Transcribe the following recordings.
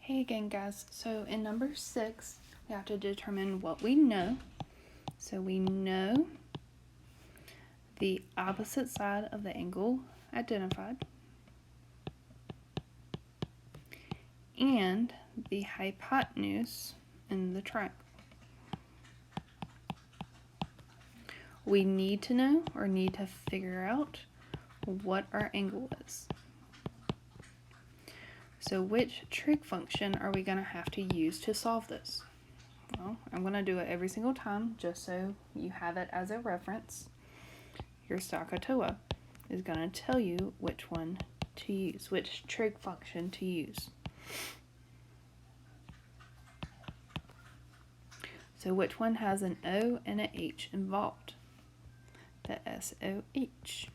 Hey again, guys. So in number 6, we have to determine what we know. So we know the opposite side of the angle identified and the hypotenuse in the triangle. We need to know or need to figure out what our angle is. So which trig function are we going to have to use to solve this? Well, I'm going to do it every single time just so you have it as a reference. Your SOHCAHTOA is going to tell you which one to use, which trig function to use. So which one has an O and an H involved? The SOH.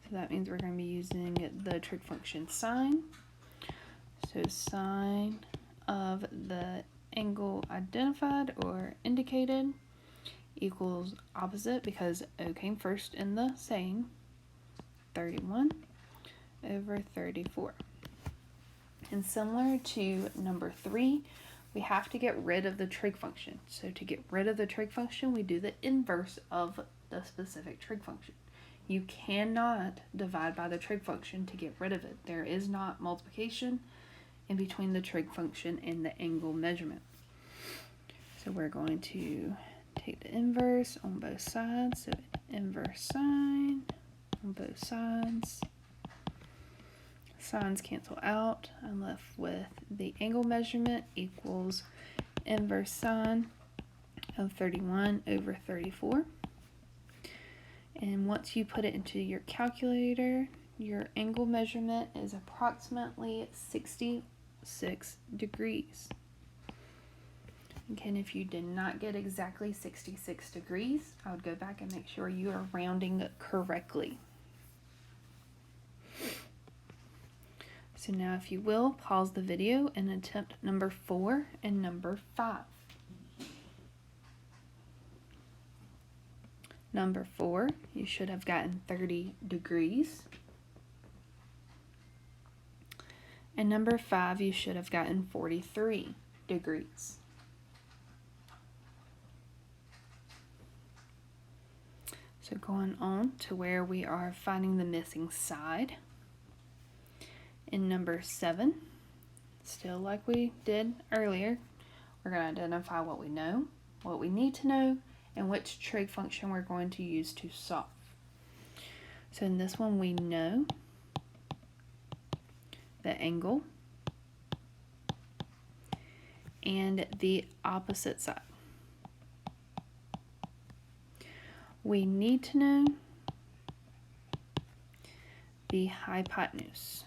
So that means we're going to be using the trig function sine. So sine of the angle identified or indicated equals opposite, because O came first in the saying, 31 over 34. And similar to number 3, we have to get rid of the trig function. So to get rid of the trig function, we do the inverse of the specific trig function. You cannot divide by the trig function to get rid of it. There is not multiplication in between the trig function and the angle measurement. So we're going to take the inverse on both sides. So inverse sine on both sides. Sines cancel out. I'm left with the angle measurement equals inverse sine of 31 over 34. And once you put it into your calculator, your angle measurement is approximately 66 degrees. Again, if you did not get exactly 66 degrees, I would go back and make sure you are rounding correctly. So now, if you will, pause the video and attempt number 4 and number 5. Number 4, you should have gotten 30 degrees. And number 5, you should have gotten 43 degrees. So going on to where we are finding the missing side. In number 7, still like we did earlier, we're going to identify what we know, what we need to know, and which trig function we're going to use to solve. So in this one, we know the angle and the opposite side. We need to know the hypotenuse.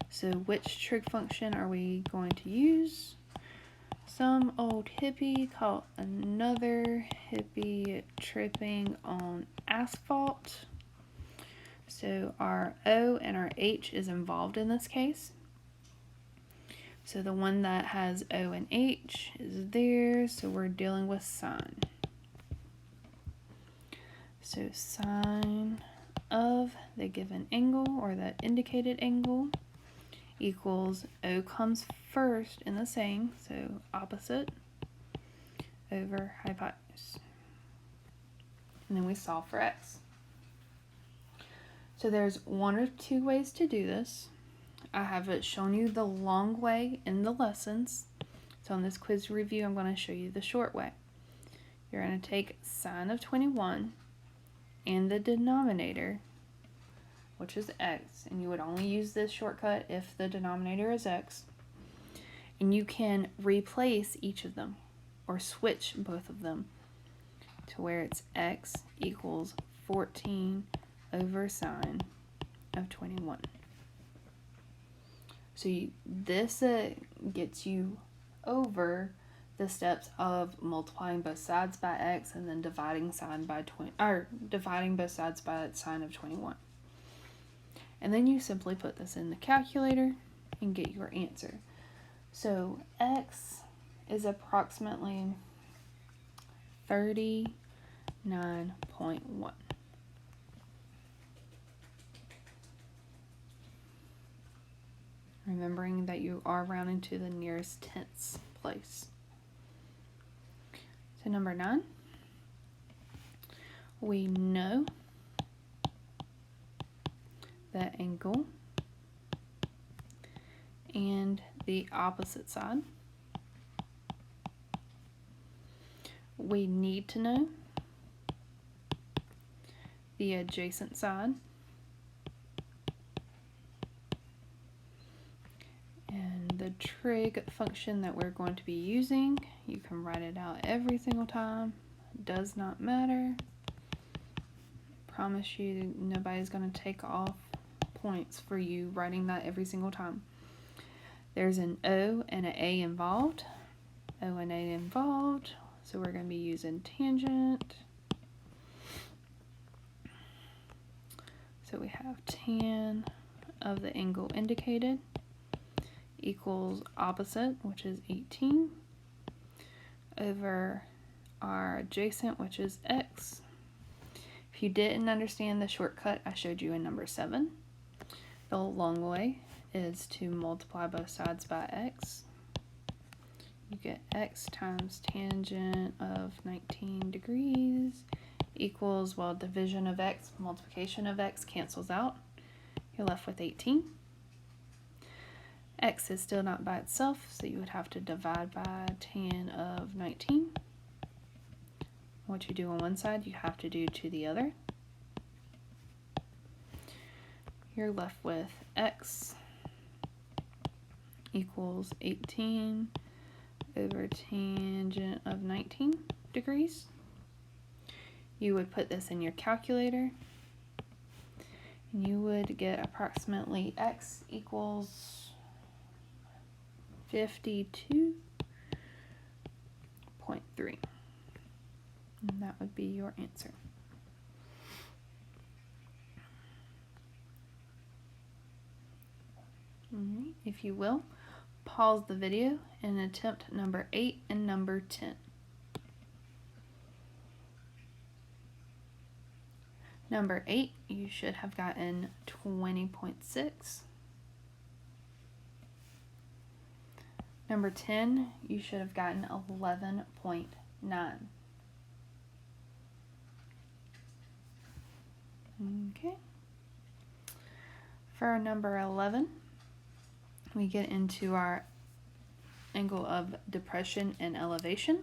So which trig function are we going to use? Some old hippie caught another hippie tripping on asphalt. So our O and our H is involved in this case. So the one that has O and H is there, so we're dealing with sine. So sine of the given angle, or the indicated angle, equals O comes first in the saying, so opposite over hypotenuse. And then we solve for x. So there's one or two ways to do this. I have shown you the long way in the lessons. So on this quiz review, I'm going to show you the short way. You're going to take sine of 21 and the denominator, which is x, and you would only use this shortcut if the denominator is x. And you can replace each of them or switch both of them to where it's x equals 14 over sine of 21. So this gets you over the steps of multiplying both sides by x and then dividing both sides by sine of 21. And then you simply put this in the calculator and get your answer. So x is approximately 39.1. remembering that you are rounding to the nearest tenths place. So number 9, we know the angle and the opposite side. We need to know the adjacent side and the trig function that we're going to be using. You can write it out every single time. Does not matter. Promise you nobody's going to take off points for you writing that every single time. There's an O and an A involved. O and A involved. So we're going to be using tangent. So we have tan of the angle indicated equals opposite, which is 18, over our adjacent, which is x. If you didn't understand the shortcut I showed you in number 7, the long way is to multiply both sides by x. You get x times tangent of 19 degrees equals, well, division of x, multiplication of x cancels out. You're left with 18. X is still not by itself, so you would have to divide by tan of 19. What you do on one side, you have to do to the other. You're left with x equals 18 over tangent of 19 degrees. You would put this in your calculator, and you would get approximately x equals 52.3. And that would be your answer. Alright, if you will, pause the video and attempt number 8 and number 10. Number 8, you should have gotten 20.6. Number 10, you should have gotten 11.9. Okay. For number 11, we get into our angle of depression and elevation.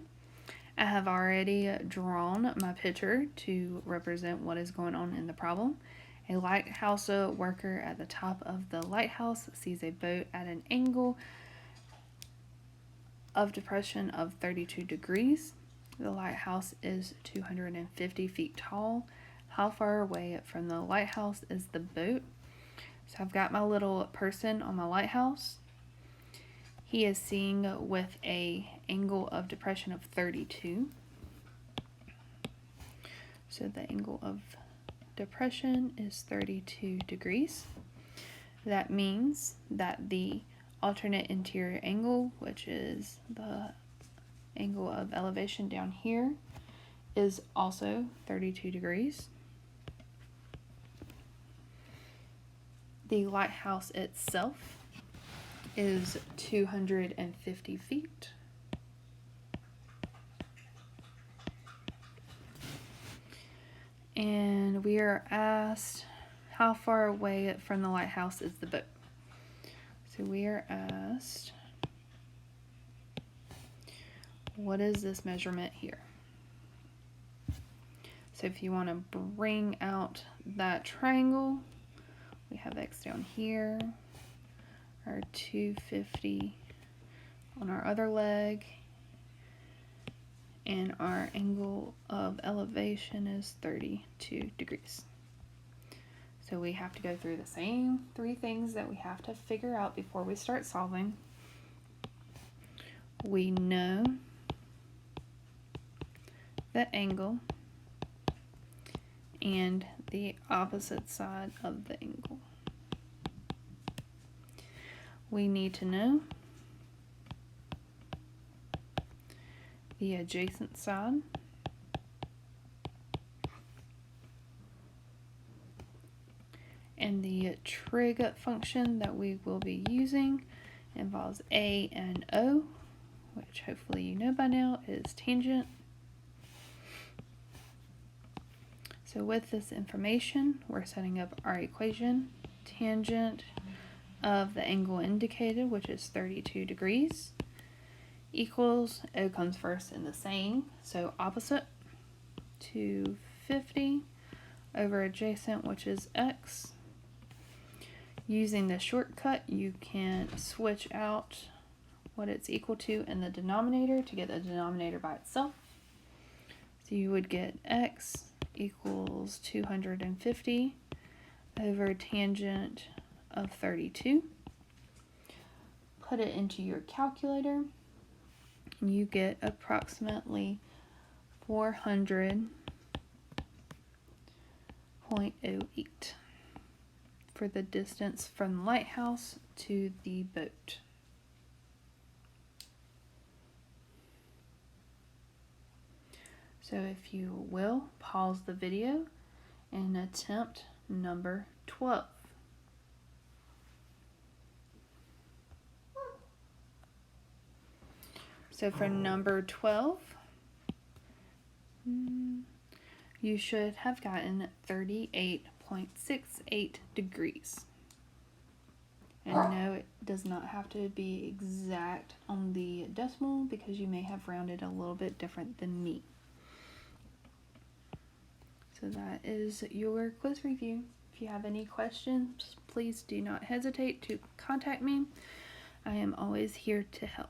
I have already drawn my picture to represent what is going on in the problem. A lighthouse worker at the top of the lighthouse sees a boat at an angle of depression of 32 degrees. The lighthouse is 250 feet tall. How far away from the lighthouse is the boat? So I've got my little person on my lighthouse. He is seeing with a angle of depression of 32. So the angle of depression is 32 degrees. That means that the alternate interior angle, which is the angle of elevation down here, is also 32 degrees. The lighthouse itself is 250 feet. And we are asked how far away from the lighthouse is the boat. So we are asked, what is this measurement here? So if you want to bring out that triangle, we have x down here, our 250 on our other leg, and our angle of elevation is 32 degrees. So we have to go through the same 3 things that we have to figure out before we start solving. We know the angle and the opposite side of the angle. We need to know the adjacent side And the trig function that we will be using involves A and O, which hopefully you know by now is tangent. So with this information, we're setting up our equation. Tangent of the angle indicated, which is 32 degrees, equals, O comes first in the saying, so opposite, 250 over adjacent, which is x. Using the shortcut, you can switch out what it's equal to in the denominator to get the denominator by itself. So you would get x equals 250 over tangent of 32. Put it into your calculator, and you get approximately 400.08 for the distance from the lighthouse to the boat. So if you will, pause the video and attempt number 12. So for number 12, you should have gotten 38.68 degrees. And no, it does not have to be exact on the decimal because you may have rounded a little bit different than me. So that is your quiz review. If you have any questions, please do not hesitate to contact me. I am always here to help.